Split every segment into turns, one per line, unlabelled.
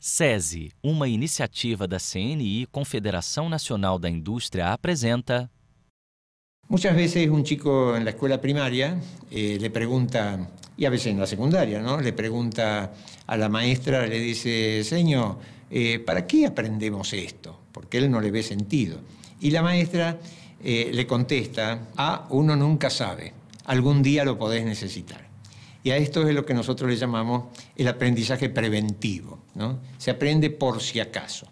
SESI, uma iniciativa da CNI, Confederación Nacional da Industria, apresenta...
Muchas veces un chico en la escuela primaria le pregunta, y a veces en la secundaria, ¿no? Le pregunta a la maestra, le dice, señor, ¿para qué aprendemos esto? Porque él no le ve sentido. Y la maestra le contesta, uno nunca sabe, algún día lo podés necesitar. Y a esto es lo que nosotros le llamamos el aprendizaje preventivo, ¿no? Se aprende por si acaso.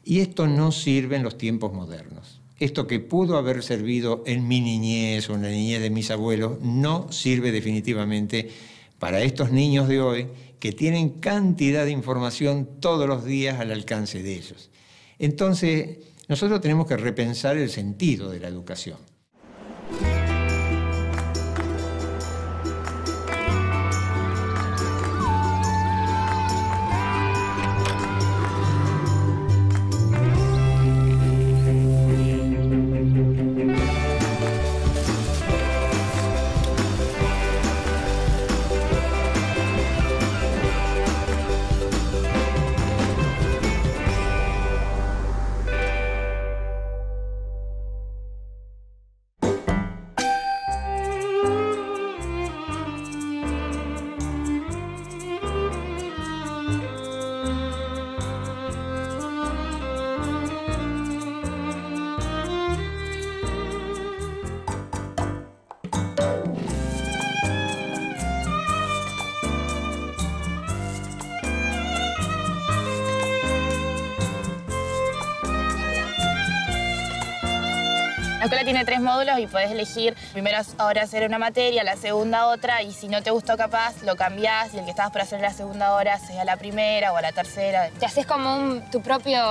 Y esto no sirve en los tiempos modernos. Esto que pudo haber servido en mi niñez o en la niñez de mis abuelos no sirve definitivamente para estos niños de hoy que tienen cantidad de información todos los días al alcance de ellos. Entonces, nosotros tenemos que repensar el sentido de la educación.
La escuela tiene 3 módulos y podés elegir primero ahora hacer una materia, la segunda otra, y si no te gustó capaz, lo cambiás y el que estabas por hacer la segunda hora sea la primera o la tercera.
Te haces como tu propio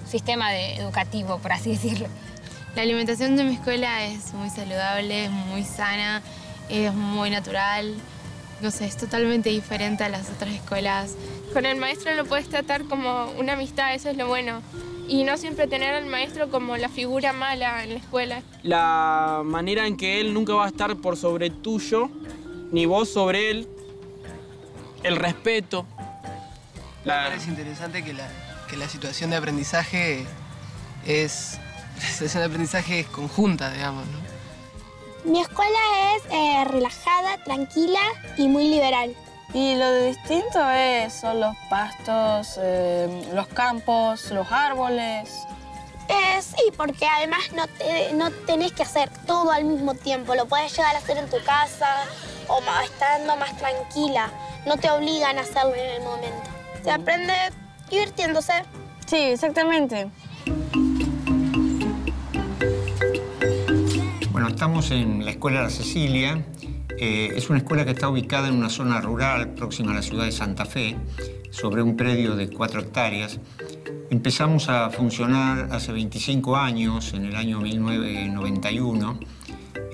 sistema educativo, por así decirlo.
La alimentación de mi escuela es muy saludable, es muy sana, es muy natural. No sé, es totalmente diferente a las otras escuelas.
Con el maestro lo puedes tratar como una amistad, eso es lo bueno. Y no siempre tener al maestro como la figura mala en la escuela.
La manera en que él nunca va a estar por sobre tuyo, ni vos sobre él. El respeto.
Me parece interesante que la situación de aprendizaje es conjunta, digamos, ¿no?
Mi escuela es relajada, tranquila y muy liberal.
Y lo distinto son los pastos, los campos, los árboles.
Sí, porque además no tenés que hacer todo al mismo tiempo. Lo podés llegar a hacer en tu casa o estando más tranquila. No te obligan a hacerlo en el momento. Se aprende divirtiéndose.
Sí, exactamente.
Bueno, estamos en la Escuela La Cecilia. Es una escuela que está ubicada en una zona rural próxima a la ciudad de Santa Fe, sobre un predio de 4 hectáreas. Empezamos a funcionar hace 25 años, en el año 1991.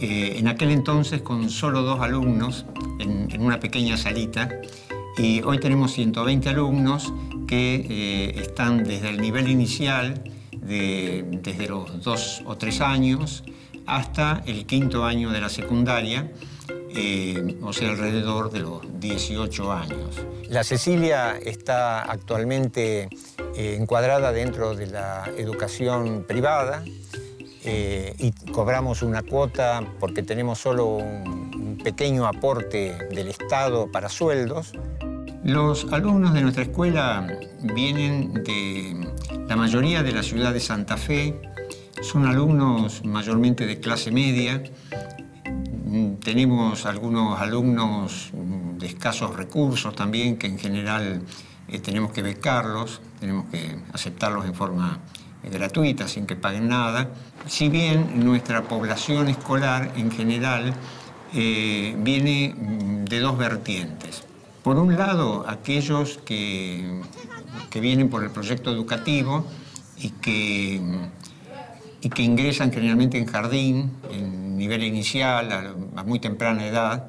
En aquel entonces con solo 2 alumnos en una pequeña salita. Y hoy tenemos 120 alumnos que están desde el nivel inicial, desde los 2 o 3 años, hasta el 5º año de la secundaria. O sea, alrededor de los 18 años. La Cecilia está actualmente encuadrada dentro de la educación privada y cobramos una cuota porque tenemos solo un pequeño aporte del Estado para sueldos. Los alumnos de nuestra escuela vienen de la mayoría de la ciudad de Santa Fe, son alumnos mayormente de clase media. Tenemos algunos alumnos de escasos recursos también, que en general tenemos que becarlos, tenemos que aceptarlos en forma gratuita, sin que paguen nada. Si bien nuestra población escolar en general viene de 2 vertientes. Por un lado, aquellos que vienen por el proyecto educativo y que ingresan generalmente en jardín, en nivel inicial, a muy temprana edad.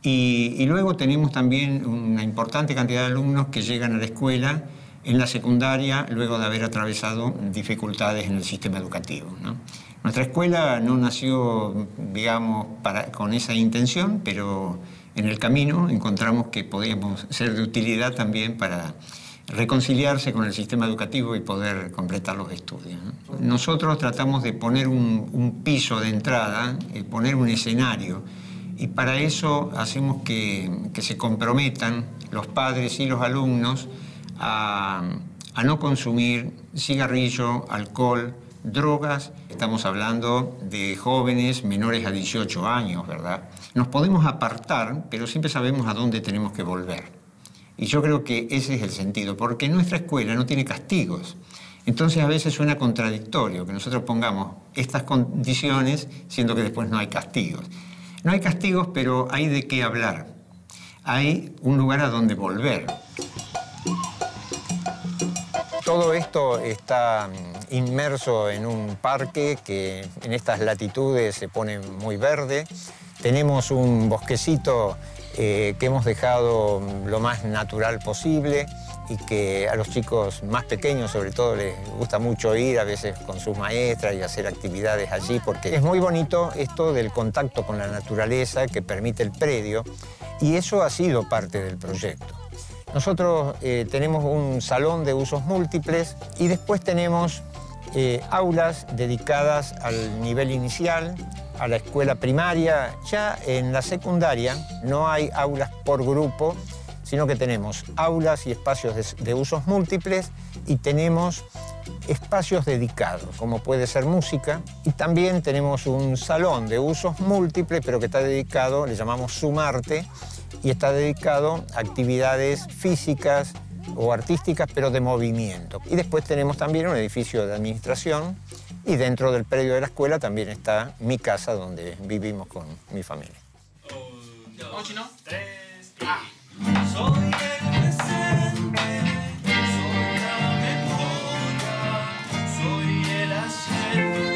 Y luego tenemos también una importante cantidad de alumnos que llegan a la escuela en la secundaria luego de haber atravesado dificultades en el sistema educativo, ¿no? Nuestra escuela no nació, digamos, con esa intención, pero en el camino encontramos que podíamos ser de utilidad también para reconciliarse con el sistema educativo y poder completar los estudios, ¿no? Nosotros tratamos de poner un piso de entrada, poner un escenario, y para eso hacemos que se comprometan los padres y los alumnos a no consumir cigarrillo, alcohol, drogas. Estamos hablando de jóvenes menores a 18 años, ¿verdad? Nos podemos apartar, pero siempre sabemos a dónde tenemos que volver. Y yo creo que ese es el sentido, porque nuestra escuela no tiene castigos. Entonces a veces suena contradictorio que nosotros pongamos estas condiciones, siendo que después no hay castigos. No hay castigos, pero hay de qué hablar. Hay un lugar a donde volver. Todo esto está inmerso en un parque que en estas latitudes se pone muy verde. Tenemos un bosquecito que hemos dejado lo más natural posible y que a los chicos más pequeños sobre todo les gusta mucho ir a veces con sus maestras y hacer actividades allí, porque es muy bonito esto del contacto con la naturaleza que permite el predio, y eso ha sido parte del proyecto. Nosotros tenemos un salón de usos múltiples y después tenemos aulas dedicadas al nivel inicial, a la escuela primaria. Ya en la secundaria no hay aulas por grupo, sino que tenemos aulas y espacios de usos múltiples y tenemos espacios dedicados, como puede ser música, y también tenemos un salón de usos múltiples, pero que está dedicado, le llamamos Sumarte, y está dedicado a actividades físicas o artísticas, pero de movimiento. Y después tenemos también un edificio de administración, y dentro del predio de la escuela también está mi casa, donde vivimos con mi familia.
Soy el presente, soy la memoria, soy el ayer.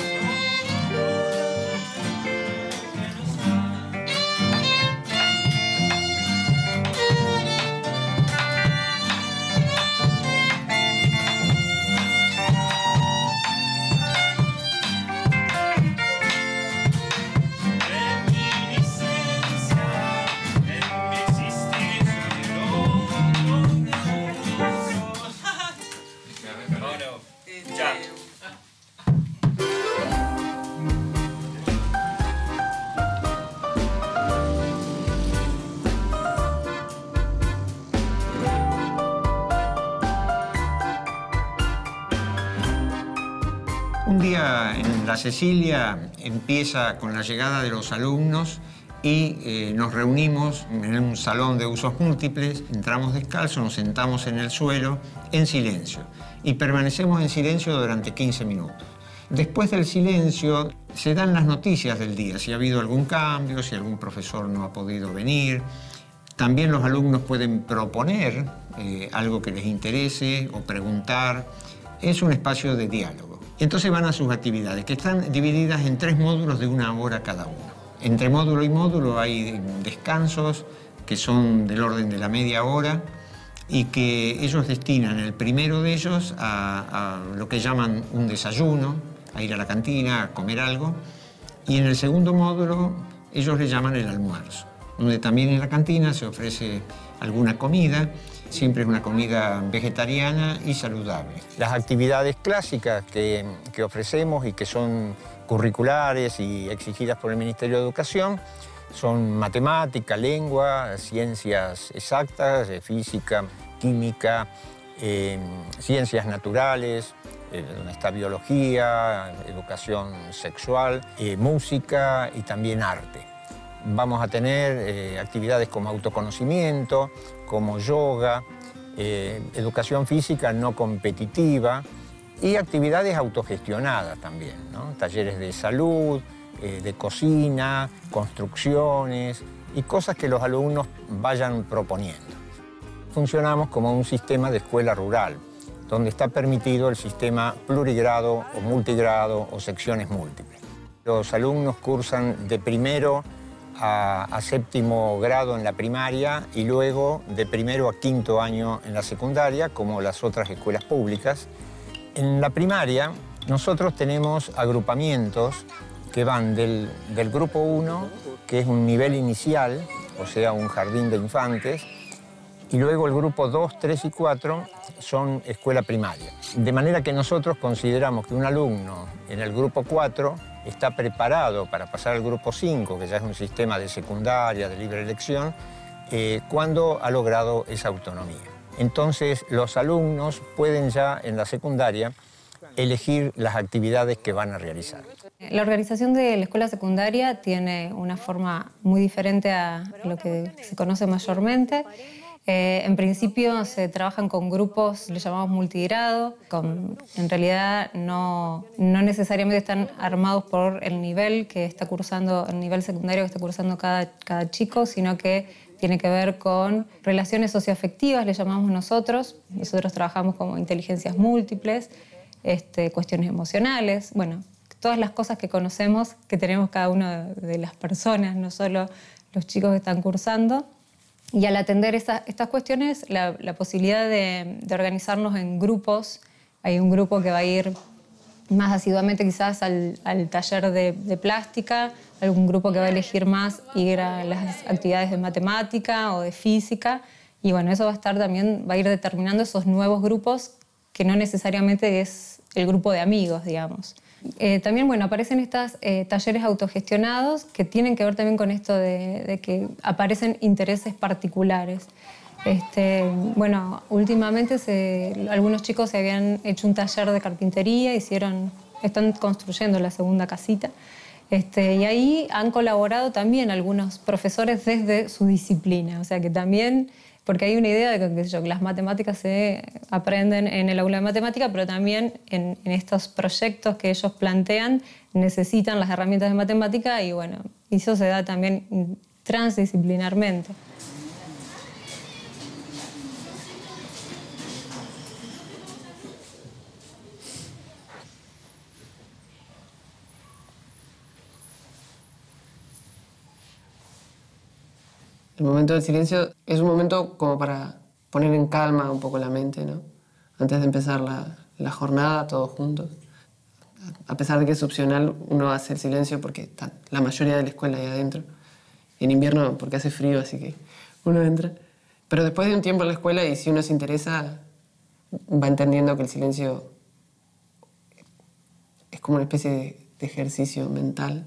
Un día en la Cecilia empieza con la llegada de los alumnos y nos reunimos en un salón de usos múltiples, entramos descalzos, nos sentamos en el suelo en silencio y permanecemos en silencio durante 15 minutos. Después del silencio se dan las noticias del día, si ha habido algún cambio, si algún profesor no ha podido venir. También los alumnos pueden proponer algo que les interese o preguntar. Es un espacio de diálogo. Entonces van a sus actividades, que están divididas en 3 módulos de 1 hora cada uno. Entre módulo y módulo hay descansos que son del orden de la media hora y que ellos destinan el primero de ellos a lo que llaman un desayuno, a ir a la cantina, a comer algo. Y en el segundo módulo ellos le llaman el almuerzo, donde también en la cantina se ofrece alguna comida. Siempre es una comida vegetariana y saludable. Las actividades clásicas que ofrecemos y que son curriculares y exigidas por el Ministerio de Educación son matemática, lengua, ciencias exactas, física, química, ciencias naturales, donde está biología, educación sexual, música y también arte. Vamos a tener actividades como autoconocimiento, como yoga, educación física no competitiva y actividades autogestionadas también, ¿no? Talleres de salud, de cocina, construcciones y cosas que los alumnos vayan proponiendo. Funcionamos como un sistema de escuela rural, donde está permitido el sistema plurigrado o multigrado o secciones múltiples. Los alumnos cursan de primero a séptimo grado en la primaria y luego de primero a quinto año en la secundaria, como las otras escuelas públicas. En la primaria nosotros tenemos agrupamientos que van del grupo 1, que es un nivel inicial, o sea, un jardín de infantes, Y luego el grupo 2, 3 y 4 son escuela primaria. De manera que nosotros consideramos que un alumno en el grupo 4 está preparado para pasar al grupo 5, que ya es un sistema de secundaria, de libre elección, cuando ha logrado esa autonomía. Entonces, los alumnos pueden ya en la secundaria elegir las actividades que van a realizar.
La organización de la escuela secundaria tiene una forma muy diferente a lo que se conoce mayormente. En principio se trabajan con grupos, le llamamos multigrado, en realidad no necesariamente están armados por el nivel que está cursando, el nivel secundario que está cursando cada chico, sino que tiene que ver con relaciones socioafectivas, le llamamos nosotros. Nosotros trabajamos como inteligencias múltiples, cuestiones emocionales, bueno, todas las cosas que conocemos que tenemos cada una de las personas, no solo los chicos que están cursando. Y al atender estas cuestiones, la posibilidad de organizarnos en grupos, hay un grupo que va a ir más asiduamente quizás al taller de plástica, algún grupo que va a elegir más ir a las actividades de matemática o de física, y bueno, eso va a ir determinando esos nuevos grupos que no necesariamente es el grupo de amigos, digamos. También, bueno, aparecen estos talleres autogestionados que tienen que ver también con esto de que aparecen intereses particulares. Bueno, últimamente algunos chicos se habían hecho un taller de carpintería, están construyendo la segunda casita. Y ahí han colaborado también algunos profesores desde su disciplina, o sea que también, porque hay una idea de que las matemáticas se aprenden en el aula de matemática, pero también en estos proyectos que ellos plantean necesitan las herramientas de matemática y bueno, eso se da también transdisciplinarmente.
El momento del silencio es un momento como para poner en calma un poco la mente, ¿no? Antes de empezar la jornada, todos juntos. A pesar de que es opcional, uno hace el silencio porque está la mayoría de la escuela ahí adentro. En invierno porque hace frío, así que uno entra. Pero después de un tiempo en la escuela, y si uno se interesa, va entendiendo que el silencio es como una especie de ejercicio mental,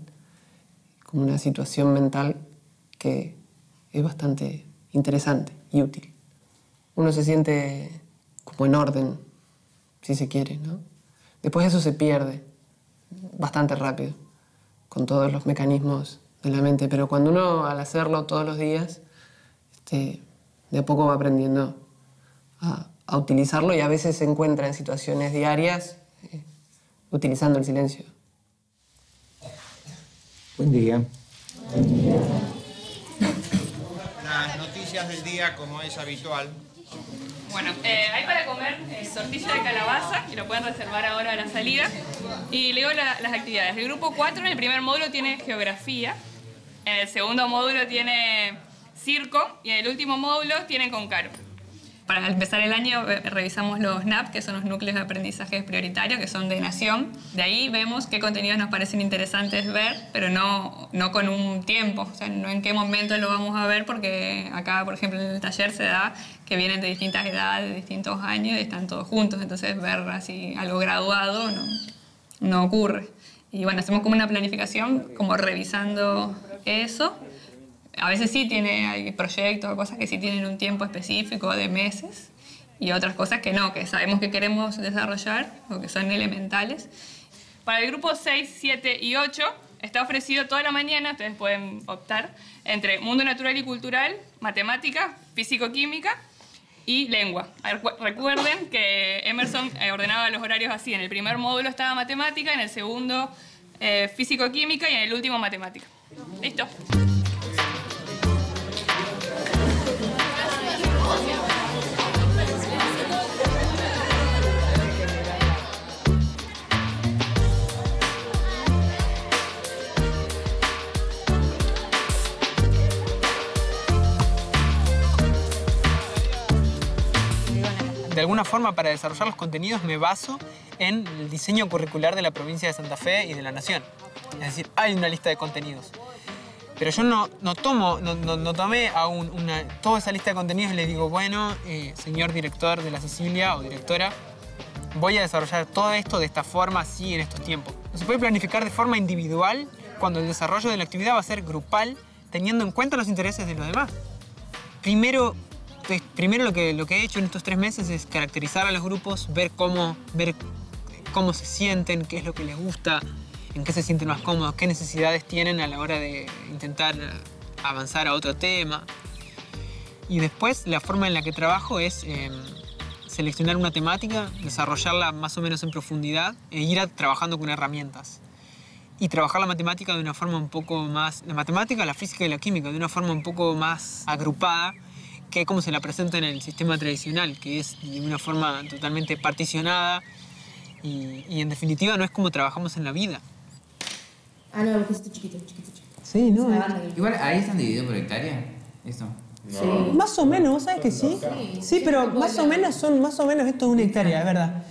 como una situación mental que es bastante interesante y útil. Uno se siente como en orden, si se quiere, ¿no? Después eso se pierde bastante rápido con todos los mecanismos de la mente, pero cuando uno al hacerlo todos los días, de a poco va aprendiendo a utilizarlo y a veces se encuentra en situaciones diarias utilizando el silencio.
Buen día.
Buen día.
Las noticias del día, como es habitual.
Bueno, hay para comer tortilla de calabaza, que lo pueden reservar ahora a la salida. Y leo las actividades. El grupo 4 en el primer módulo tiene geografía, en el segundo módulo tiene circo y en el último módulo tiene Concaro. Para empezar el año revisamos los NAP, que son los núcleos de aprendizaje prioritario, que son de nación. De ahí vemos qué contenidos nos parecen interesantes ver, pero no con un tiempo, o sea, no en qué momento lo vamos a ver, porque acá, por ejemplo, en el taller se da que vienen de distintas edades, de distintos años y están todos juntos, entonces ver así algo graduado no ocurre. Y bueno, hacemos como una planificación, como revisando eso. A veces sí hay proyectos o cosas que sí tienen un tiempo específico de meses y otras cosas que no, que sabemos que queremos desarrollar o que son elementales. Para el grupo 6, 7 y 8 está ofrecido toda la mañana, ustedes pueden optar, entre mundo natural y cultural, matemática, físico-química y lengua. Recuerden que Emerson ordenaba los horarios así. En el primer módulo estaba matemática, en el segundo físico-química y en el último matemática. ¿Listo?
De alguna forma, para desarrollar los contenidos me baso en el diseño curricular de la provincia de Santa Fe y de la Nación. Es decir, hay una lista de contenidos. Pero yo no tomé aún toda esa lista de contenidos y le digo, bueno, señor director de la Cecilia o directora, voy a desarrollar todo esto de esta forma, así, en estos tiempos. No se puede planificar de forma individual cuando el desarrollo de la actividad va a ser grupal, teniendo en cuenta los intereses de los demás. Primero lo que he hecho en estos 3 meses es caracterizar a los grupos, ver cómo se sienten, qué es lo que les gusta, en qué se sienten más cómodos, qué necesidades tienen a la hora de intentar avanzar a otro tema. Y después la forma en la que trabajo es seleccionar una temática, desarrollarla más o menos en profundidad e ir trabajando con herramientas. Y trabajar la matemática de una forma un poco más... La matemática, la física y la química de una forma un poco más agrupada que como se la presenta en el sistema tradicional, que es de una forma totalmente particionada y en definitiva no es como trabajamos en la vida.
Ah, no, porque es chiquito.
Sí, no.
Igual ahí están divididos por hectárea. Esto.
Sí. Más o menos, ¿sabes que sí? Sí, pero más o menos esto es 1 hectárea, es verdad.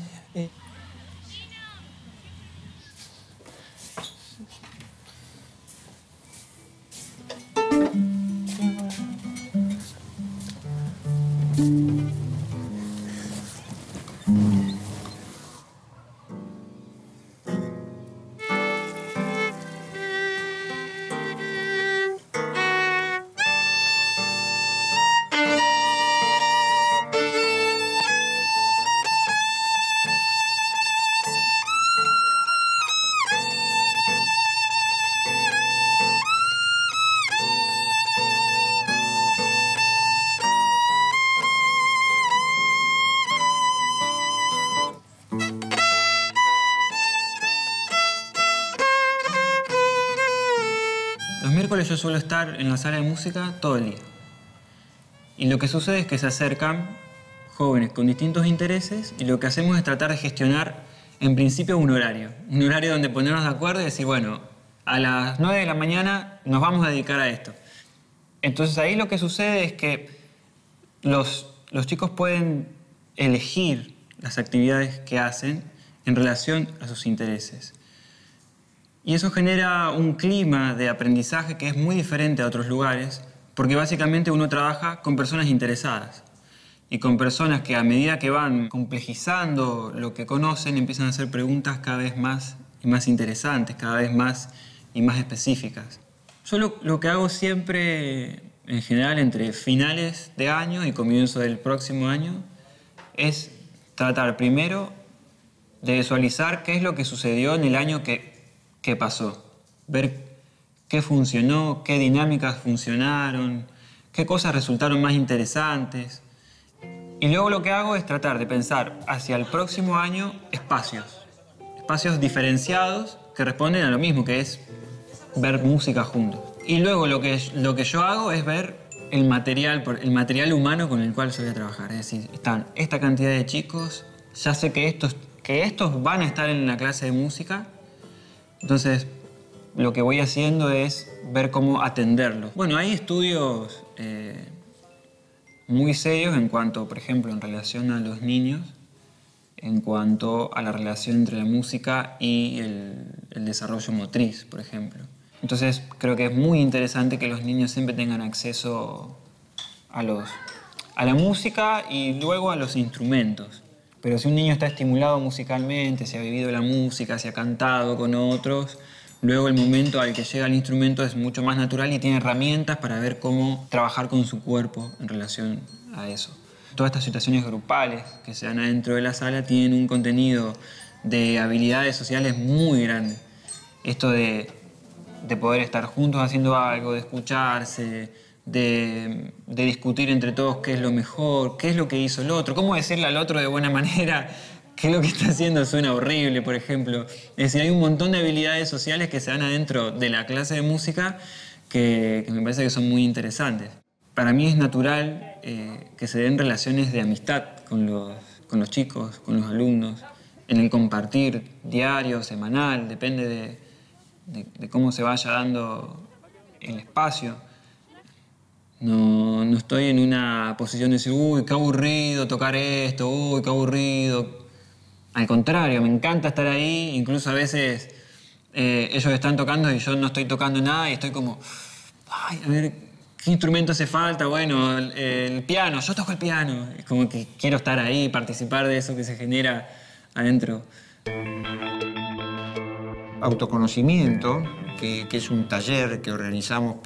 Los miércoles yo suelo estar en la sala de música todo el día. Y lo que sucede es que se acercan jóvenes con distintos intereses y lo que hacemos es tratar de gestionar, en principio, un horario. Un horario donde ponernos de acuerdo y decir, bueno, a las 9 de la mañana nos vamos a dedicar a esto. Entonces ahí lo que sucede es que los chicos pueden elegir las actividades que hacen en relación a sus intereses. Y eso genera un clima de aprendizaje que es muy diferente a otros lugares, porque básicamente uno trabaja con personas interesadas y con personas que a medida que van complejizando lo que conocen empiezan a hacer preguntas cada vez más y más interesantes, cada vez más y más específicas. Yo lo que hago siempre, en general, entre finales de año y comienzo del próximo año, es tratar primero de visualizar qué es lo que sucedió en el año que pasó. Ver qué funcionó, qué dinámicas funcionaron, qué cosas resultaron más interesantes. Y luego lo que hago es tratar de pensar hacia el próximo año espacios diferenciados que responden a lo mismo, que es ver música juntos. Y luego lo que yo hago es ver el material humano con el cual yo voy a trabajar. Es decir, están esta cantidad de chicos, ya sé que estos van a estar en la clase de música, entonces lo que voy haciendo es ver cómo atenderlos. Bueno, hay estudios muy serios en cuanto, por ejemplo, en relación a los niños, en cuanto a la relación entre la música y el desarrollo motriz, por ejemplo. Entonces creo que es muy interesante que los niños siempre tengan acceso a la música y luego a los instrumentos. Pero si un niño está estimulado musicalmente, si ha vivido la música, si ha cantado con otros, luego el momento al que llega el instrumento es mucho más natural y tiene herramientas para ver cómo trabajar con su cuerpo en relación a eso. Todas estas situaciones grupales que se dan adentro de la sala tienen un contenido de habilidades sociales muy grande. Esto de poder estar juntos haciendo algo, de escucharse, de discutir entre todos qué es lo mejor, qué es lo que hizo el otro, cómo decirle al otro de buena manera qué es lo que está haciendo suena horrible, por ejemplo. Es decir, hay un montón de habilidades sociales que se dan adentro de la clase de música que me parece que son muy interesantes. Para mí es natural que se den relaciones de amistad con los chicos, con los alumnos, en el compartir diario, semanal, depende de cómo se vaya dando el espacio. No estoy en una posición de decir, uy, qué aburrido tocar esto, uy, qué aburrido. Al contrario, me encanta estar ahí, incluso a veces ellos están tocando y yo no estoy tocando nada y estoy como ay, a ver, ¿qué instrumento hace falta? Bueno, el piano, yo toco el piano. Es como que quiero estar ahí, participar de eso que se genera adentro. Autoconocimiento, que es un taller que organizamos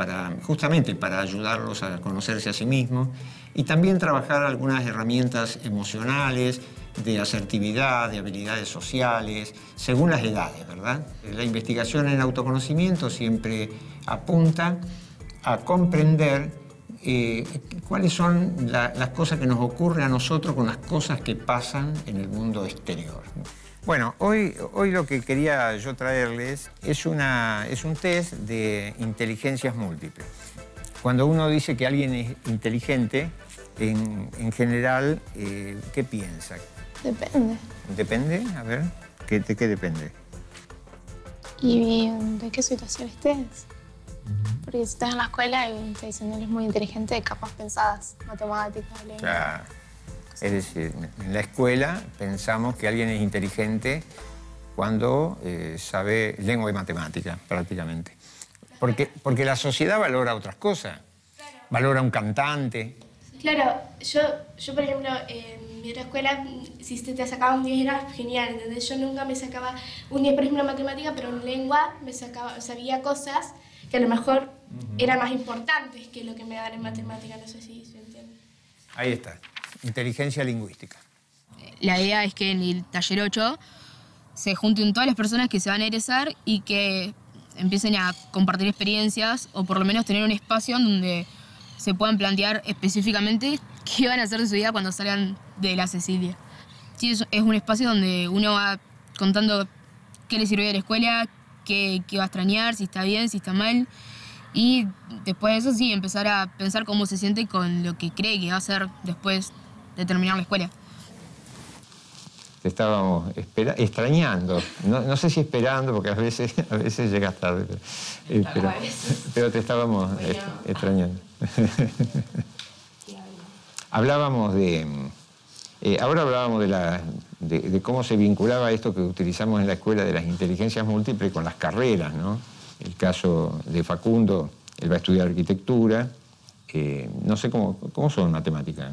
justamente para ayudarlos a conocerse a sí mismos y también trabajar algunas herramientas emocionales, de asertividad, de habilidades sociales, según las edades, ¿verdad? La investigación en autoconocimiento siempre apunta a comprender cuáles son las cosas que nos ocurren a nosotros con las cosas que pasan en el mundo exterior. Bueno, hoy lo que quería yo traerles es un test de inteligencias múltiples. Cuando uno dice que alguien es inteligente, en general, ¿qué piensa?
Depende.
¿Depende? A ver, ¿de qué depende?
¿Y de qué situación estés? Porque si estás en la escuela y te dicen eres muy inteligente, capaz pensadas matemáticas, lengua.
Claro. Es decir, en la escuela pensamos que alguien es inteligente cuando sabe lengua y matemática, prácticamente. Porque la sociedad valora otras cosas. Valora un cantante.
Claro, yo por ejemplo, en mi otra escuela, si te sacaba un 10 era genial, ¿entendés? Yo nunca me sacaba un 10, por ejemplo, en matemática, pero en lengua sabía cosas que a lo mejor eran más importantes que lo que me daban en matemática, no sé si se entiende.
Ahí está, inteligencia lingüística.
La idea es que en el taller 8 se junten todas las personas que se van a egresar y que empiecen a compartir experiencias o por lo menos tener un espacio donde se puedan plantear específicamente qué van a hacer de su vida cuando salgan de la Cecilia. Sí, es un espacio donde uno va contando qué le sirvió de la escuela, qué va a extrañar, si está bien, si está mal. Y después de eso sí, empezar a pensar cómo se siente con lo que cree que va a hacer después de terminar la escuela.
Te estábamos extrañando. No sé si esperando, porque a veces llegas tarde. Pero te estábamos extrañando. Hablábamos ahora hablábamos de cómo se vinculaba esto que utilizamos en la escuela de las inteligencias múltiples con las carreras, ¿no? El caso de Facundo, él va a estudiar arquitectura. No sé cómo son matemáticas.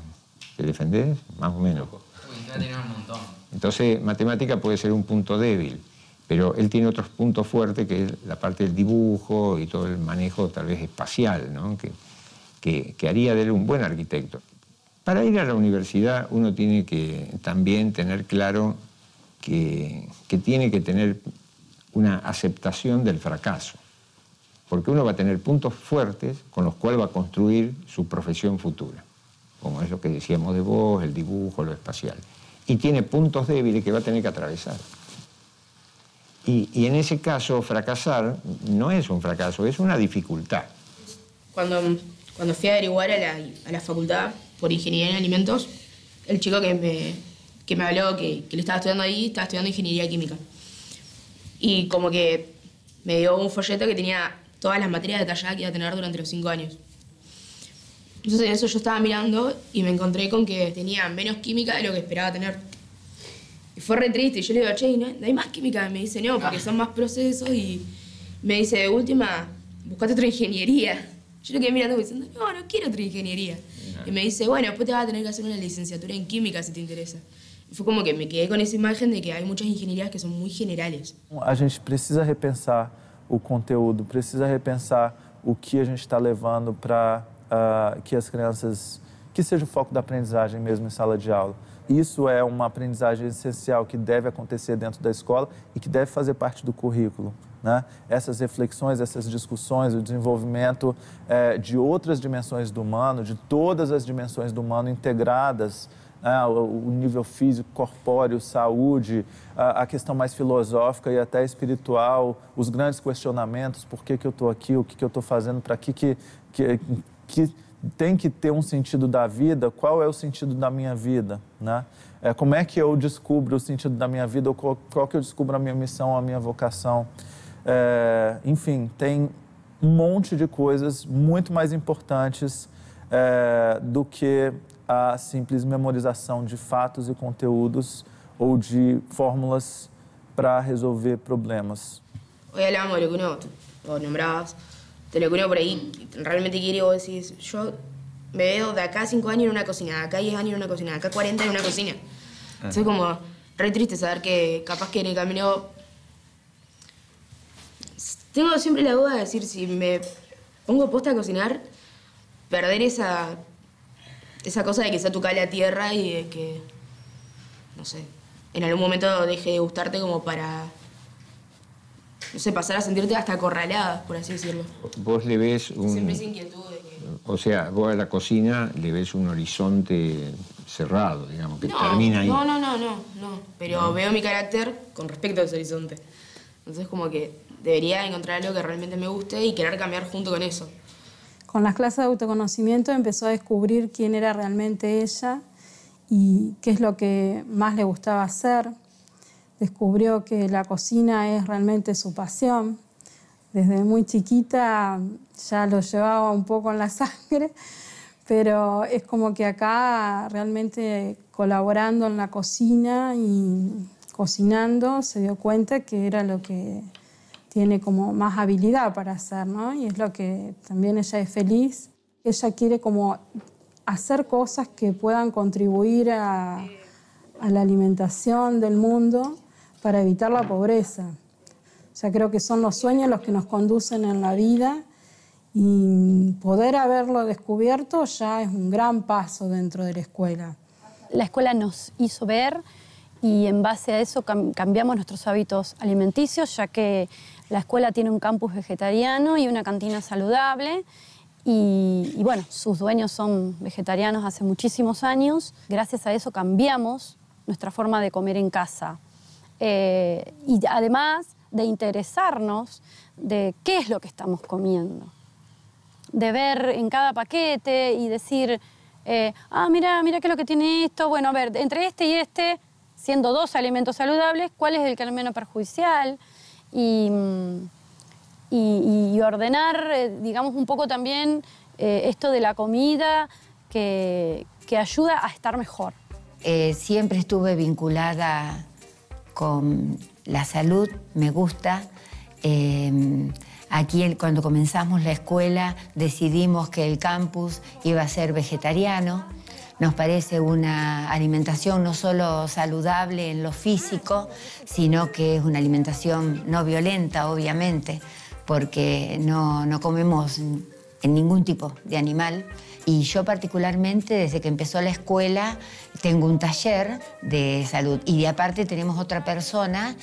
¿Te defendés? Más o menos.
Un montón.
Entonces, matemática puede ser un punto débil, pero él tiene otros puntos fuertes, que es la parte del dibujo y todo el manejo tal vez espacial, ¿no? que haría de él un buen arquitecto. Para ir a la universidad uno tiene que también tener claro que tiene que tener una aceptación del fracaso, porque uno va a tener puntos fuertes con los cuales va a construir su profesión futura, como es lo que decíamos de vos, el dibujo, lo espacial. Y tiene puntos débiles que va a tener que atravesar. Y en ese caso, fracasar no es un fracaso, es una dificultad.
Cuando fui a averiguar a la facultad por ingeniería en alimentos, el chico que me habló que le estaba estudiando ahí, estaba estudiando ingeniería química. Y como que me dio un folleto que tenía todas las materias detalladas que iba a tener durante los 5 años. Entonces en eso yo estaba mirando y me encontré con que tenía menos química de lo que esperaba tener. Y fue re triste. Y yo le digo, che, ¿no hay más química? Y me dice, no, porque son más procesos. Y me dice, de última, buscate otra ingeniería. Yo lo quedé mirando diciendo, no quiero otra ingeniería. Y me dice, bueno, después te vas a tener que hacer una licenciatura en química si te interesa. Y fue como que me quedé con esa imagen de que hay muchas ingenierías que son muy generales.
A gente precisa repensar o conteúdo, precisa repensar o que a gente está levando para que as crianças, que seja o foco da aprendizagem mesmo em sala de aula. Isso é uma aprendizagem essencial que deve acontecer dentro da escola e que deve fazer parte do currículo, né? Essas reflexões, essas discussões, o desenvolvimento de outras dimensões do humano, de todas as dimensões do humano integradas, o nível físico, corpóreo, saúde, a questão mais filosófica e até espiritual, os grandes questionamentos, por que eu estou aqui, o que eu estou fazendo, para que tem que ter um sentido da vida, qual é o sentido da minha vida, né? Como é que eu descubro o sentido da minha vida, ou qual que eu descubro a minha missão, a minha vocação. Enfim, tem um monte de coisas muito mais importantes do que a simples memorização de fatos e conteúdos ou de fórmulas para resolver problemas.
Hoy hablábamos de lo que uno, o nombrabas, te lo cuento por ahí, realmente quiere, vos decís, yo me veo de acá 5 años en una cocina, de acá 10 años en una cocina, de acá 40 en una cocina. Entonces como re triste saber que capaz que en el camino... Tengo siempre la duda de decir, si me pongo posta a cocinar, perder esa cosa de que sea tu cable a tierra y de que, no sé, en algún momento deje de gustarte como para, no sé, pasar a sentirte hasta acorralada, por así decirlo.
Vos le ves
Siempre esa inquietud de que...
O sea, vos a la cocina le ves un horizonte cerrado, digamos, que termina ahí.
No. Pero veo mi carácter con respecto a ese horizonte. Entonces como que debería encontrar algo que realmente me guste y querer cambiar junto con eso.
Con las clases de autoconocimiento empezó a descubrir quién era realmente ella y qué es lo que más le gustaba hacer. Descubrió que la cocina es realmente su pasión. Desde muy chiquita ya lo llevaba un poco en la sangre, pero es como que acá realmente colaborando en la cocina y cocinando se dio cuenta que era lo que tiene como más habilidad para hacer, ¿no? Y es lo que también ella es feliz. Ella quiere como hacer cosas que puedan contribuir a la alimentación del mundo para evitar la pobreza. O sea, creo que son los sueños los que nos conducen en la vida y poder haberlo descubierto ya es un gran paso dentro de la escuela.
La escuela nos hizo ver y en base a eso cambiamos nuestros hábitos alimenticios, ya que la escuela tiene un campus vegetariano y una cantina saludable y bueno, sus dueños son vegetarianos hace muchísimos años. Gracias a eso cambiamos nuestra forma de comer en casa. Y además de interesarnos de qué es lo que estamos comiendo. De ver en cada paquete y decir, mira qué es lo que tiene esto. Bueno, a ver, entre este y este, siendo 2 alimentos saludables, ¿cuál es el que es menos perjudicial? Y ordenar, digamos, un poco también esto de la comida que ayuda a estar mejor.
Siempre estuve vinculada con la salud, me gusta. Aquí cuando comenzamos la escuela decidimos que el campus iba a ser vegetariano. Nos parece una alimentación no solo saludable en lo físico, sino que es una alimentación no violenta, obviamente, porque no comemos en ningún tipo de animal. Y yo particularmente, desde que empezó la escuela, tengo un taller de salud. Y aparte tenemos otra persona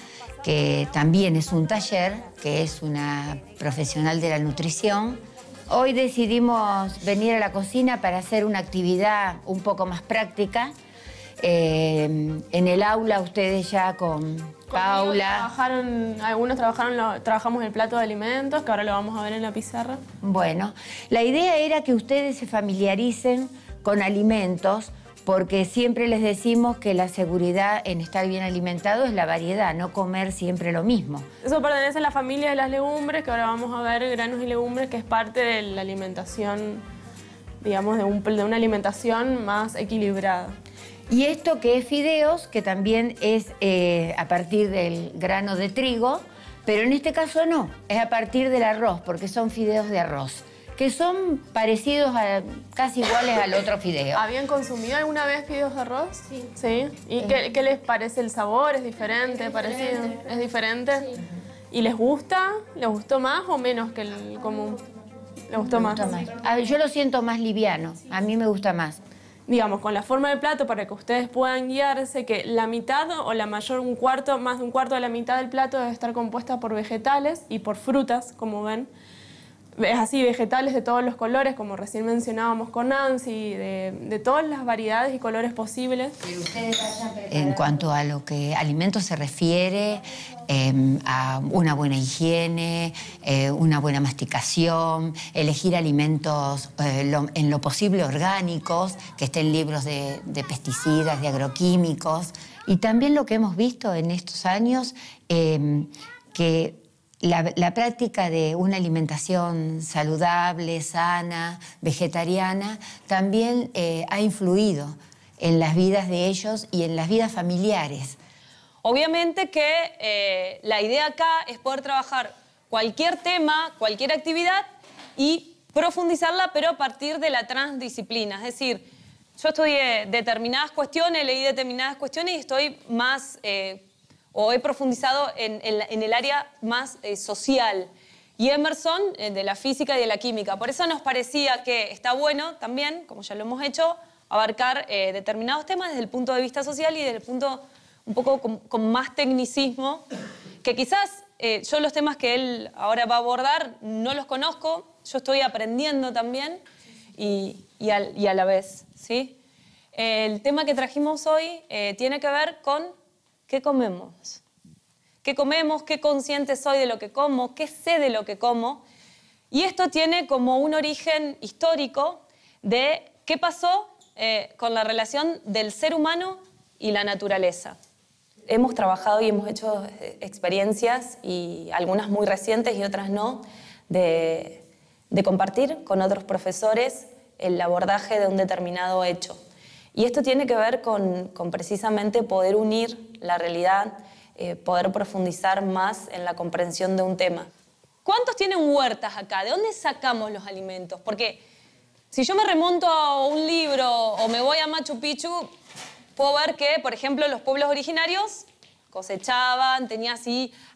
que también es un taller, que es una profesional de la nutrición. Hoy decidimos venir a la cocina para hacer una actividad un poco más práctica. En el aula ustedes ya con Paula.
Algunos trabajamos el plato de alimentos, que ahora lo vamos a ver en la pizarra.
Bueno, la idea era que ustedes se familiaricen con alimentos, porque siempre les decimos que la seguridad en estar bien alimentados es la variedad, no comer siempre lo mismo.
Eso pertenece a la familia de las legumbres, que ahora vamos a ver granos y legumbres, que es parte de la alimentación, digamos, de una alimentación más equilibrada.
Y esto que es fideos, que también es a partir del grano de trigo, pero en este caso no, es a partir del arroz, porque son fideos de arroz, que son parecidos, casi iguales al otro fideo.
¿Habían consumido alguna vez fideos de arroz? Sí. ¿Sí? ¿Y qué les parece el sabor? ¿Es diferente? ¿Parecido? ¿Es diferente? Sí. ¿Y les gusta? ¿Les gustó más o menos que el común? ¿Les gustó más?
Yo lo siento más liviano, a mí me gusta más.
Digamos, con la forma del plato, para que ustedes puedan guiarse, que la mitad o la mayor, más de un cuarto de la mitad del plato debe estar compuesta por vegetales y por frutas, como ven. Es así, vegetales de todos los colores, como recién mencionábamos con Nancy, de todas las variedades y colores posibles.
En cuanto a lo que alimentos se refiere, a una buena higiene, una buena masticación, elegir alimentos en lo posible orgánicos, que estén libres de pesticidas, de agroquímicos. Y también lo que hemos visto en estos años, que la práctica de una alimentación saludable, sana, vegetariana, también ha influido en las vidas de ellos y en las vidas familiares.
Obviamente que la idea acá es poder trabajar cualquier tema, cualquier actividad y profundizarla, pero a partir de la transdisciplina. Es decir, yo estudié determinadas cuestiones, leí determinadas cuestiones y estoy más, o he profundizado en el área más social. Y Emerson, de la física y de la química. Por eso nos parecía que está bueno también, como ya lo hemos hecho, abarcar determinados temas desde el punto de vista social y desde el punto un poco con más tecnicismo, que quizás yo los temas que él ahora va a abordar no los conozco, yo estoy aprendiendo también y a la vez, ¿sí? El tema que trajimos hoy tiene que ver con qué comemos. ¿Qué comemos? ¿Qué consciente soy de lo que como? ¿Qué sé de lo que como? Y esto tiene como un origen histórico de qué pasó con la relación del ser humano y la naturaleza. Hemos trabajado y hemos hecho experiencias, y algunas muy recientes y otras no, de compartir con otros profesores el abordaje de un determinado hecho. Y esto tiene que ver con precisamente poder unir la realidad, poder profundizar más en la comprensión de un tema. ¿Cuántos tienen huertas acá? ¿De dónde sacamos los alimentos? Porque si yo me remonto a un libro o me voy a Machu Picchu, puedo ver que, por ejemplo, los pueblos originarios cosechaban,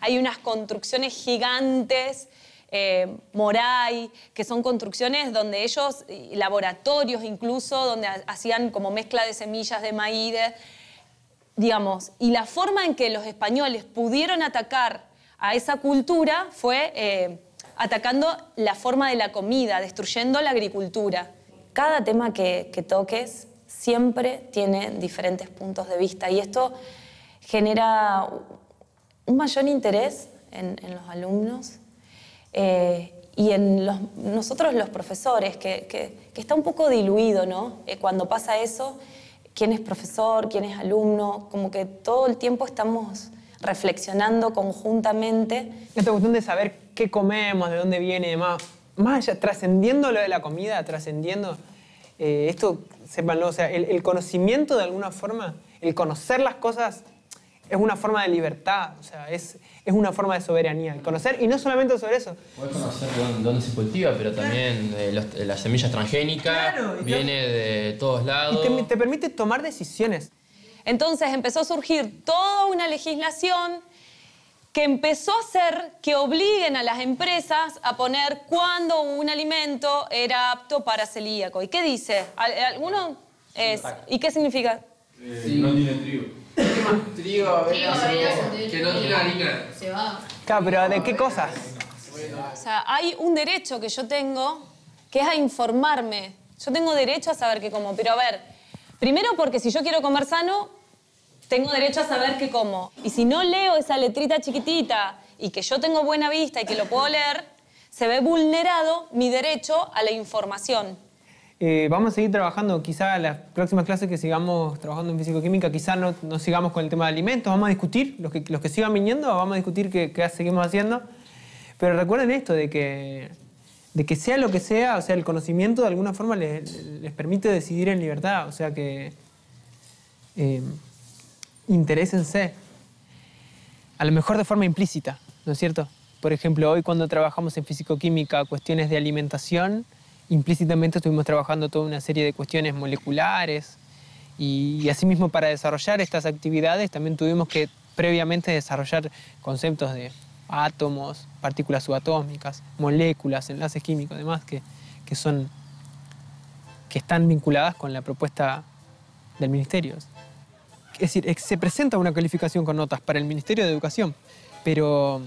hay unas construcciones gigantes, Moray, que son construcciones donde ellos, laboratorios incluso, donde hacían como mezcla de semillas de maíz, digamos, y la forma en que los españoles pudieron atacar a esa cultura fue atacando la forma de la comida, destruyendo la agricultura. Cada tema que toques siempre tiene diferentes puntos de vista y esto genera un mayor interés en los alumnos y en nosotros los profesores, que está un poco diluido, ¿no? Cuando pasa eso, quién es profesor, quién es alumno, como que todo el tiempo estamos reflexionando conjuntamente.
Esta cuestión de saber qué comemos, de dónde viene y demás, más allá, trascendiendo lo de la comida, trascendiendo esto, sépanlo, o sea, el conocimiento de alguna forma, el conocer las cosas es una forma de libertad, o sea, es una forma de soberanía, el conocer, y no solamente sobre eso.
Puedes conocer dónde se cultiva, pero también la semilla transgénica viene de todos lados.
Y te permite tomar decisiones.
Entonces empezó a surgir toda una legislación que empezó a hacer que obliguen a las empresas a poner cuándo un alimento era apto para celíaco. ¿Y qué dice? ¿Alguno es? ¿Y qué significa?
No tiene trigo. Trigo, que no tiene harina.
Se va. Claro, pero ¿de qué cosas?
O sea, hay un derecho que yo tengo, que es a informarme. Yo tengo derecho a saber qué como. Pero a ver, primero porque si yo quiero comer sano, tengo derecho a saber qué como. Y si no leo esa letrita chiquitita y que yo tengo buena vista y que lo puedo leer, se ve vulnerado mi derecho a la información.
Vamos a seguir trabajando, quizá las próximas clases que sigamos trabajando en físico-química, quizá no sigamos con el tema de alimentos, vamos a discutir, los que sigan viniendo, vamos a discutir qué seguimos haciendo. Pero recuerden esto, de que sea lo que sea, o sea, el conocimiento de alguna forma les permite decidir en libertad, o sea que interésense, a lo mejor de forma implícita, ¿no es cierto? Por ejemplo, hoy cuando trabajamos en físico-química cuestiones de alimentación, implícitamente estuvimos trabajando toda una serie de cuestiones moleculares y asimismo para desarrollar estas actividades también tuvimos que previamente desarrollar conceptos de átomos, partículas subatómicas, moléculas, enlaces químicos, demás que están vinculadas con la propuesta del Ministerio. Es decir, se presenta una calificación con notas para el Ministerio de Educación, pero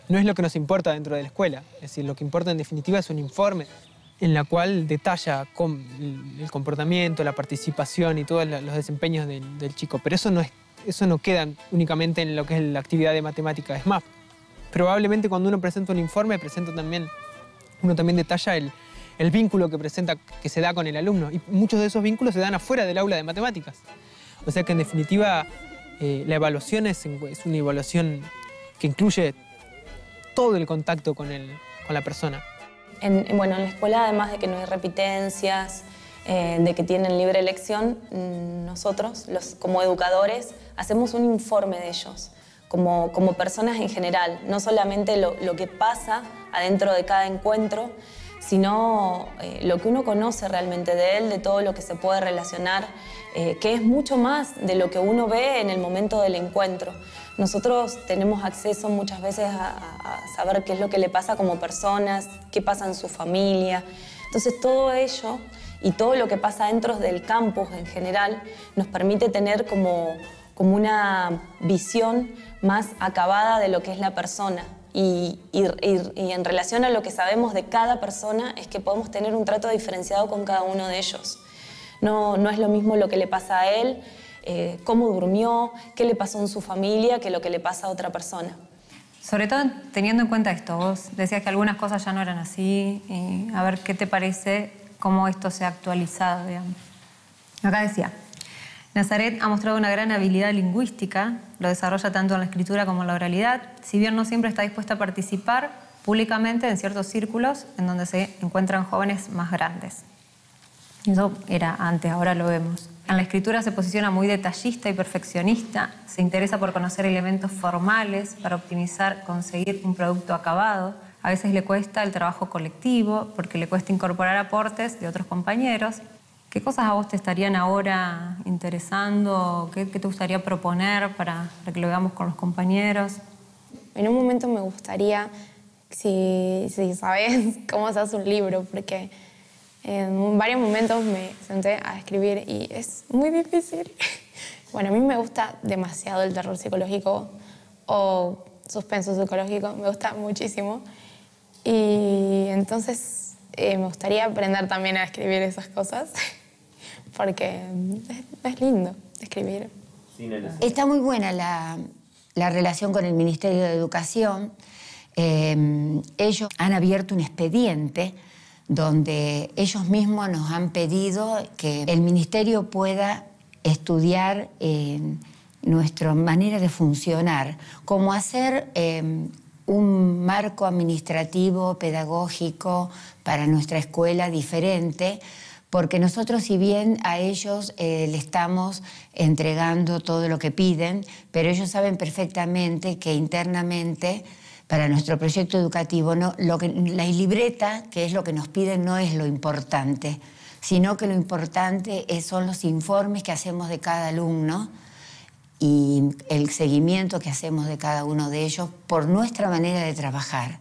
no es lo que nos importa dentro de la escuela. Es decir, lo que importa en definitiva es un informe en la cual detalla el comportamiento, la participación y todos los desempeños del chico. Pero eso no queda únicamente en lo que es la actividad de matemática. Es más, probablemente cuando uno presenta un informe, uno también detalla el vínculo que se da con el alumno. Y muchos de esos vínculos se dan afuera del aula de matemáticas. O sea que en definitiva la evaluación es una evaluación que incluye todo el contacto con la persona.
Bueno, en la escuela, además de que no hay repitencias, de que tienen libre elección, nosotros, como educadores, hacemos un informe de ellos, como personas en general, no solamente lo que pasa adentro de cada encuentro, sino lo que uno conoce realmente de él, de todo lo que se puede relacionar, que es mucho más de lo que uno ve en el momento del encuentro. Nosotros tenemos acceso muchas veces a saber qué es lo que le pasa como personas, qué pasa en su familia. Entonces todo ello y todo lo que pasa dentro del campus en general nos permite tener como una visión más acabada de lo que es la persona. Y en relación a lo que sabemos de cada persona es que podemos tener un trato diferenciado con cada uno de ellos. No es lo mismo lo que le pasa a él, cómo durmió, qué le pasó en su familia, que lo que le pasa a otra persona.
Sobre todo teniendo en cuenta esto, vos decías que algunas cosas ya no eran así, y a ver qué te parece, cómo esto se ha actualizado, digamos. Acá decía, Nazaret ha mostrado una gran habilidad lingüística, lo desarrolla tanto en la escritura como en la oralidad, si bien no siempre está dispuesta a participar públicamente en ciertos círculos en donde se encuentran jóvenes más grandes. Eso era antes, ahora lo vemos. En la escritura se posiciona muy detallista y perfeccionista, se interesa por conocer elementos formales para optimizar, conseguir un producto acabado. A veces le cuesta el trabajo colectivo porque le cuesta incorporar aportes de otros compañeros. ¿Qué cosas a vos te estarían ahora interesando? ¿Qué te gustaría proponer para que lo veamos con los compañeros?
En un momento me gustaría, si sabes cómo se hace un libro, porque en varios momentos me senté a escribir y es muy difícil. Bueno, a mí me gusta demasiado el terror psicológico o suspenso psicológico, me gusta muchísimo. Y entonces me gustaría aprender también a escribir esas cosas, porque es lindo escribir.
Está muy buena la relación con el Ministerio de Educación. Ellos han abierto un expediente donde ellos mismos nos han pedido que el Ministerio pueda estudiar nuestra manera de funcionar, cómo hacer un marco administrativo, pedagógico para nuestra escuela diferente, porque nosotros, si bien a ellos le estamos entregando todo lo que piden, pero ellos saben perfectamente que internamente para nuestro proyecto educativo la libreta, que es lo que nos piden, no es lo importante, sino que lo importante son los informes que hacemos de cada alumno y el seguimiento que hacemos de cada uno de ellos por nuestra manera de trabajar.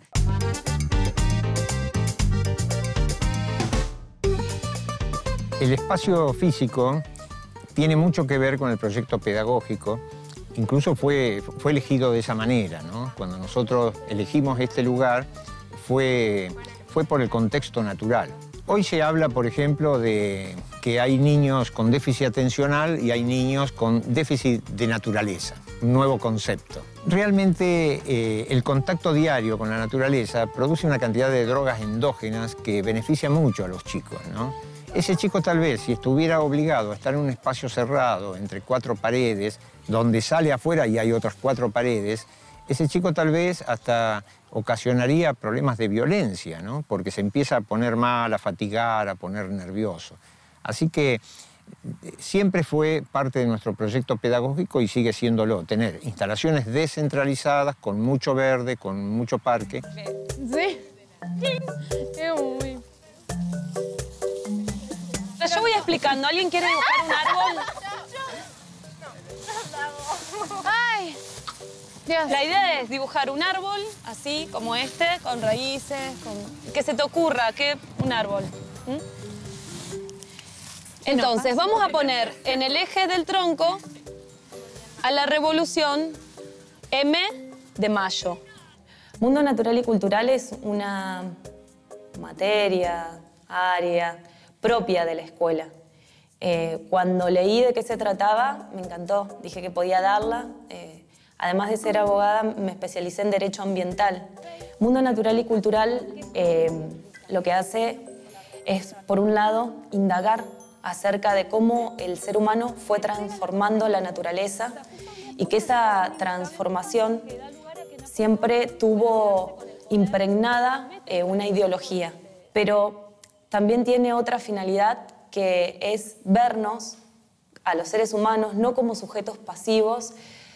El espacio físico tiene mucho que ver con el proyecto pedagógico. Incluso fue elegido de esa manera, ¿no? Cuando nosotros elegimos este lugar fue por el contexto natural. Hoy se habla, por ejemplo, de que hay niños con déficit atencional y hay niños con déficit de naturaleza, un nuevo concepto. Realmente el contacto diario con la naturaleza produce una cantidad de drogas endógenas que beneficia mucho a los chicos, ¿no? Ese chico tal vez, si estuviera obligado a estar en un espacio cerrado, entre 4 paredes, donde sale afuera y hay otras 4 paredes, ese chico tal vez hasta ocasionaría problemas de violencia, ¿no? Porque se empieza a poner mal, a fatigar, a poner nervioso. Así que siempre fue parte de nuestro proyecto pedagógico y sigue siéndolo, tener instalaciones descentralizadas, con mucho verde, con mucho parque.
Sí, es muy... Yo voy explicando. ¿Alguien quiere dibujar un árbol? ¡Ay! Dios. La idea es dibujar un árbol, así como este, con raíces, que se te ocurra, un árbol. Entonces, vamos a poner en el eje del tronco a la revolución M de mayo. Mundo Natural y Cultural es una materia, área propia de la escuela. Cuando leí de qué se trataba, me encantó. Dije que podía darla. Además de ser abogada, me especialicé en Derecho Ambiental. Mundo Natural y Cultural lo que hace es, por un lado, indagar acerca de cómo el ser humano fue transformando la naturaleza y que esa transformación siempre tuvo impregnada una ideología. Pero también tiene otra finalidad, que es vernos a los seres humanos no como sujetos pasivos,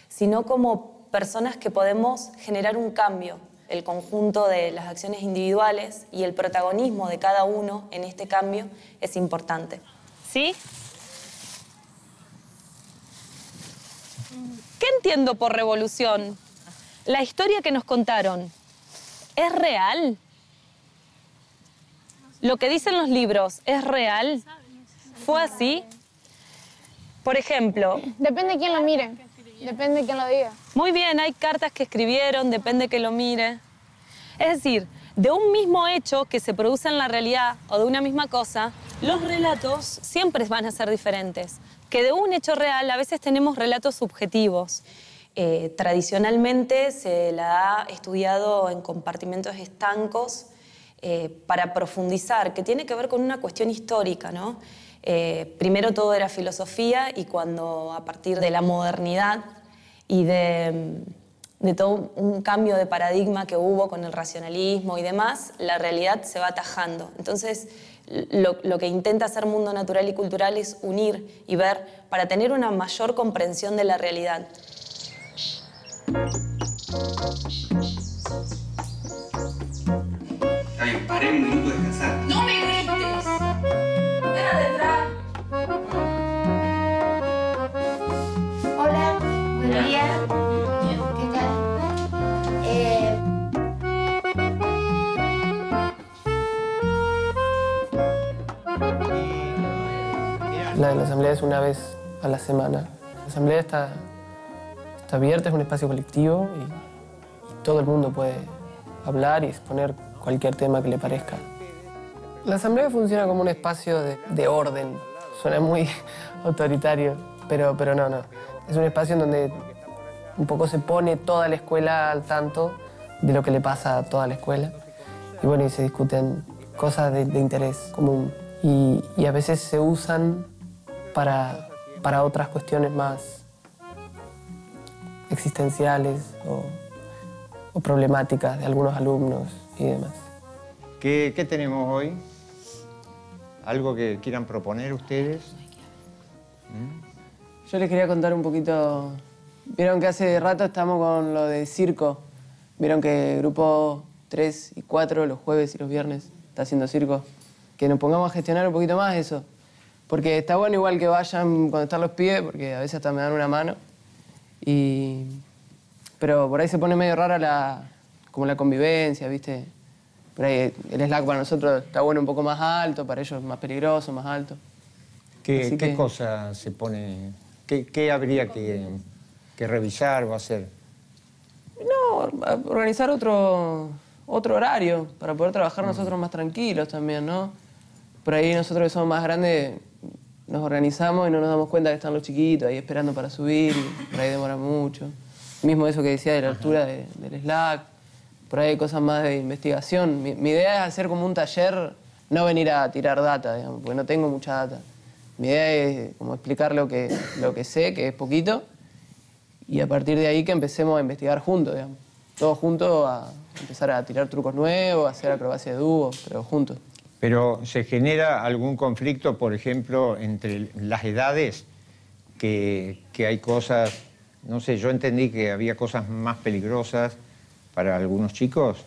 sino como personas que podemos generar un cambio. el conjunto de las acciones individuales y el protagonismo de cada uno en este cambio es importante. ¿Sí? ¿Qué entiendo por revolución? ¿La historia que nos contaron es real? ¿Lo que dicen los libros es real? ¿Fue así? Por ejemplo...
Depende de quién lo mire, depende de quién lo diga.
Muy bien, hay cartas que escribieron, depende de que lo mire. Es decir, de un mismo hecho que se produce en la realidad o de una misma cosa, los relatos siempre van a ser diferentes. Que de un hecho real a veces tenemos relatos subjetivos. Tradicionalmente se la ha estudiado en compartimentos estancos para profundizar, que tiene que ver con una cuestión histórica, ¿no? Primero todo era filosofía y cuando a partir de la modernidad y de todo un cambio de paradigma que hubo con el racionalismo y demás, la realidad se va atajando. Entonces, lo que intenta hacer Mundo Natural y Cultural es unir y ver para tener una mayor comprensión de la realidad.
Ay, paré un minuto de descansar.
¡No me grites! ¡Ven detrás!
Hola, buen día. ¿Qué tal?
La asamblea es una vez a la semana. La asamblea está abierta, es un espacio colectivo y todo el mundo puede hablar y exponer cualquier tema que le parezca. La asamblea funciona como un espacio de orden. Suena muy autoritario, pero no. Es un espacio en donde un poco se pone toda la escuela al tanto de lo que le pasa a toda la escuela. Y bueno, y se discuten cosas de interés común. Y a veces se usan para otras cuestiones más existenciales o problemáticas de algunos alumnos y demás.
¿Qué tenemos hoy? ¿Algo que quieran proponer ustedes?
Yo les quería contar un poquito... Vieron que hace rato estamos con lo de circo. Vieron que el grupo 3 y 4, los jueves y los viernes, está haciendo circo. Que nos pongamos a gestionar un poquito más eso. Porque está bueno igual que vayan cuando están los pibes, porque a veces hasta me dan una mano. Pero por ahí se pone medio rara como la convivencia, ¿viste? Por ahí el Slack para nosotros está bueno un poco más alto, para ellos más peligroso, más alto.
¿Qué cosa se pone? ¿Qué habría que revisar o hacer?
No, organizar otro horario para poder trabajar nosotros más tranquilos también, ¿no? Por ahí nosotros que somos más grandes nos organizamos y no nos damos cuenta que están los chiquitos ahí esperando para subir y por ahí demora mucho. Mismo eso que decía de la altura del Slack. Por ahí hay cosas más de investigación. Mi idea es hacer como un taller, no venir a tirar data, digamos, porque no tengo mucha data. Mi idea es como explicar lo que sé, que es poquito, y a partir de ahí que empecemos a investigar juntos, digamos. Todos juntos a empezar a tirar trucos nuevos, a hacer acrobacia de dúo, pero juntos.
Pero ¿se genera algún conflicto, por ejemplo, entre las edades? Que hay cosas, no sé, yo entendí que había cosas más peligrosas para algunos chicos.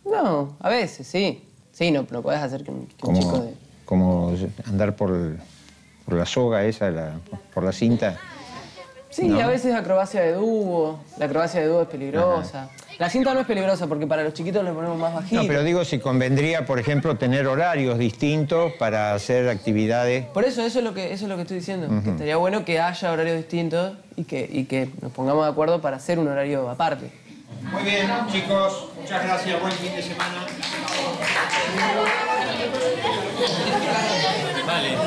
No, a veces, sí. Sí, no podés hacer que un chico de...
Como andar por la soga esa, por la cinta.
Sí,
¿no?
A veces acrobacia de dúo. La acrobacia de dúo es peligrosa. Ajá. La cinta no es peligrosa porque para los chiquitos le ponemos más bajito.
No, pero digo si convendría, por ejemplo, tener horarios distintos para hacer actividades.
Por eso es lo que estoy diciendo. Que estaría bueno que haya horarios distintos y que nos pongamos de acuerdo para hacer un horario aparte.
Muy bien, chicos. Muchas gracias. Buen fin de semana.
Vale.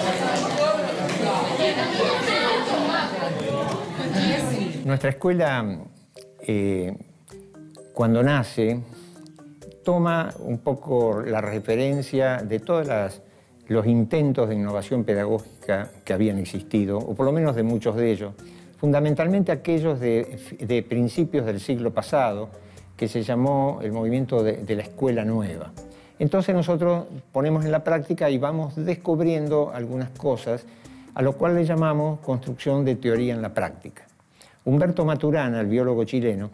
Nuestra escuela, cuando nace, toma un poco la referencia de todos los intentos de innovación pedagógica que habían existido, o por lo menos de muchos de ellos, fundamentalmente aquellos de principios del siglo pasado, que se llamó el movimiento de la escuela nueva. Entonces nosotros ponemos en la práctica y vamos descubriendo algunas cosas, a lo cual le llamamos construcción de teoría en la práctica. Humberto Maturana, el biólogo chileno,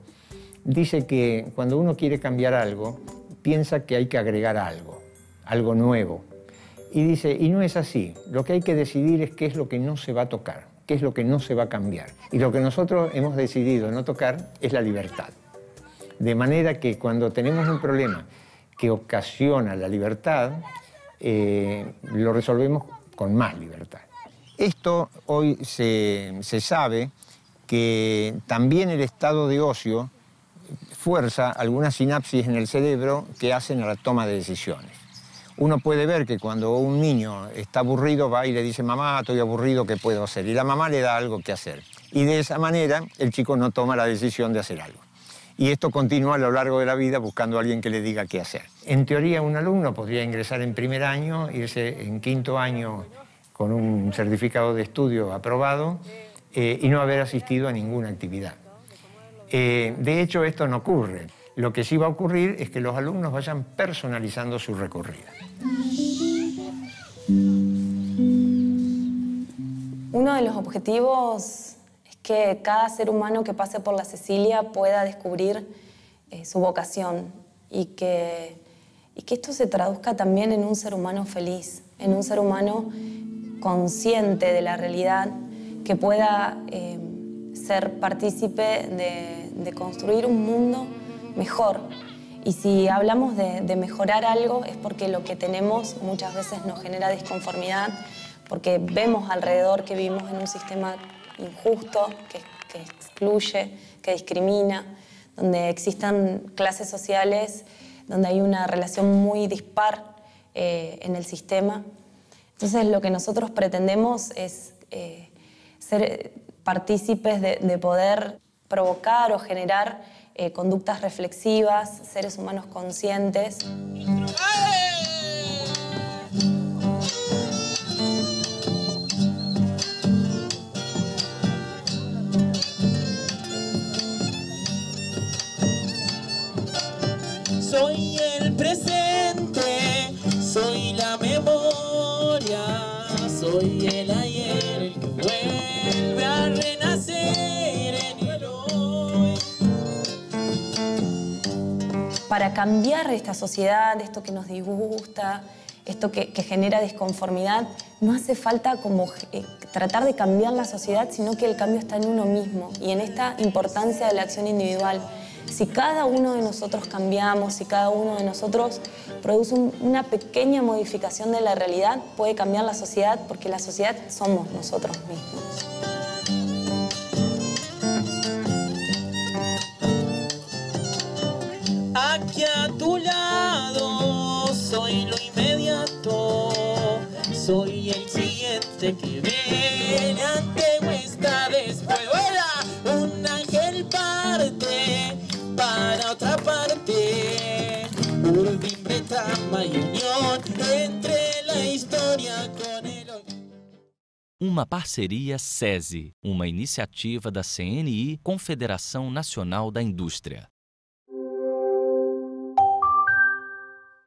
dice que cuando uno quiere cambiar algo, piensa que hay que agregar algo nuevo. Y dice, y no es así. Lo que hay que decidir es qué es lo que no se va a tocar, qué es lo que no se va a cambiar. Y lo que nosotros hemos decidido no tocar es la libertad. De manera que cuando tenemos un problema que ocasiona la libertad, lo resolvemos con más libertad. Esto hoy se sabe que también el estado de ocio fuerza algunas sinapsis en el cerebro que hacen a la toma de decisiones. Uno puede ver que cuando un niño está aburrido va y le dice, mamá, estoy aburrido, ¿qué puedo hacer? Y la mamá le da algo que hacer. Y de esa manera el chico no toma la decisión de hacer algo. Y esto continúa a lo largo de la vida buscando a alguien que le diga qué hacer. En teoría, un alumno podría ingresar en primer año, irse en quinto año con un certificado de estudio aprobado y no haber asistido a ninguna actividad. De hecho, esto no ocurre. Lo que sí va a ocurrir es que los alumnos vayan personalizando su recorrido.
Uno de los objetivos es que cada ser humano que pase por la Cecilia pueda descubrir su vocación y que esto se traduzca también en un ser humano feliz, en un ser humano consciente de la realidad, que pueda ser partícipe de construir un mundo mejor. Y si hablamos de mejorar algo es porque lo que tenemos muchas veces nos genera disconformidad, porque vemos alrededor que vivimos en un sistema injusto, que excluye, que discrimina, donde existan clases sociales, donde hay una relación muy dispar en el sistema. Entonces lo que nosotros pretendemos es ser partícipes de poder provocar o generar conductas reflexivas, seres humanos conscientes.
Soy el presente, soy la memoria, soy el ayer, el que vuelve a renacer en el hoy.
Para cambiar esta sociedad, esto que nos disgusta, esto que genera disconformidad, no hace falta como tratar de cambiar la sociedad, sino que el cambio está en uno mismo y en esta importancia de la acción individual. Si cada uno de nosotros cambiamos, si cada uno de nosotros produce una pequeña modificación de la realidad, puede cambiar la sociedad, porque la sociedad somos nosotros mismos.
Aquí a tu lado soy lo inmediato, soy el siguiente que viene, antiguo está después. ¡Hola! Un ángel parte para otra parte, urdimbre, trama y unión entre la historia con el hoy.
Uma parceria SESI, uma iniciativa da CNI, Confederação Nacional da Indústria.